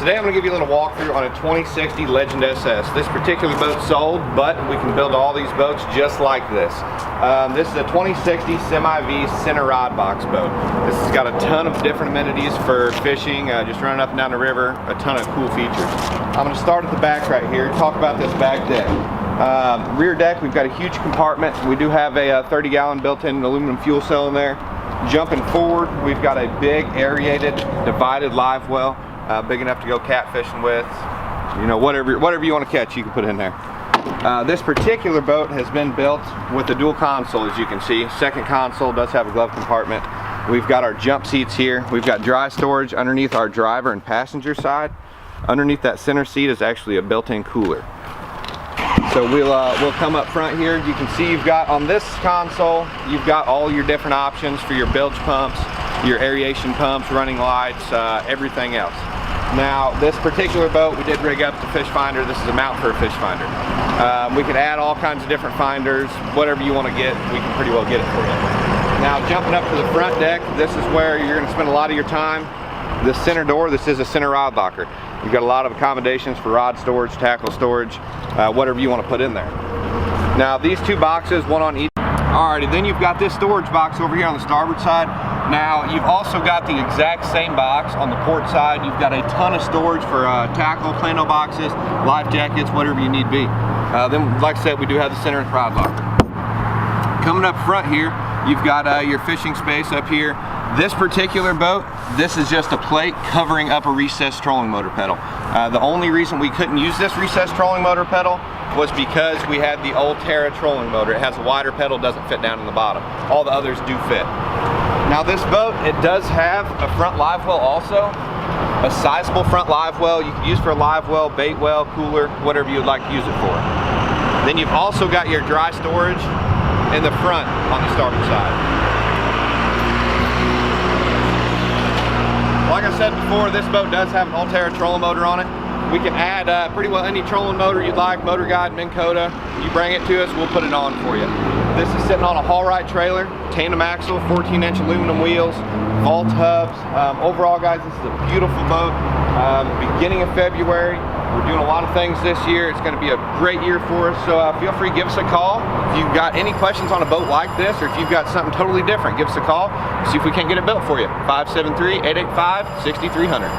Today I'm going to give you a little walkthrough on a 2060 Legend SS. This particular boat sold, but we can build all these boats just like this. This is a 2060 Semi-V center rod box boat. This has got a ton of different amenities for fishing, just running up and down the river, a ton of cool features. I'm going to start at the back right here, talk about this back deck. Rear deck, we've got a huge compartment. We do have a 30-gallon built-in aluminum fuel cell in there. Jumping forward, we've got a big aerated divided live well. Big enough to go catfishing with, you know, whatever you want to catch, you can put in there. This particular boat has been built with a dual console, as you can see. Second console does have a glove compartment. We've got our jump seats here. We've got dry storage underneath our driver and passenger side. Underneath that center seat is actually a built-in cooler. So we'll come up front here. You can see you've got on this console, you've got all your different options for your bilge pumps, your aeration pumps, running lights, everything else. Now, this particular boat, we did rig up the fish finder. This is a mount for a fish finder. We can add all kinds of different finders. Whatever you want to get, we can pretty well get it for you. Now, jumping up to the front deck, this is where you're going to spend a lot of your time. The center door, this is a center rod locker. You've got a lot of accommodations for rod storage, tackle storage, whatever you want to put in there. Now, these two boxes, one on each. Alrighty, then you've got this storage box over here on the starboard side. Now, you've also got the exact same box on the port side. You've got a ton of storage for tackle, plano boxes, life jackets, whatever you need be. Then, like I said, we do have the center rod locker. Coming up front here, you've got your fishing space up here. This particular boat, this is just a plate covering up a recessed trolling motor pedal. The only reason we couldn't use this recessed trolling motor pedal was because we had the old Terra trolling motor. It has a wider pedal, doesn't fit down in the bottom. All the others do fit. Now this boat, it does have a front live well also, a sizable front live well. You can use for a live well, bait well, cooler, whatever you would like to use it for. Then you've also got your dry storage in the front on the starboard side. Like I said before, this boat does have an Ulterra trolling motor on it. We can add pretty well any trolling motor you'd like, Motor Guide, Minn Kota. You bring it to us, we'll put it on for you. This is sitting on a haul right trailer, tandem axle, 14-inch aluminum wheels, vault hubs. Overall, guys, this is a beautiful boat. Beginning of February, we're doing a lot of things this year. It's going to be a great year for us, so feel free to give us a call. If you've got any questions on a boat like this, or if you've got something totally different, give us a call. See if we can't get it built for you. 573-885-6300.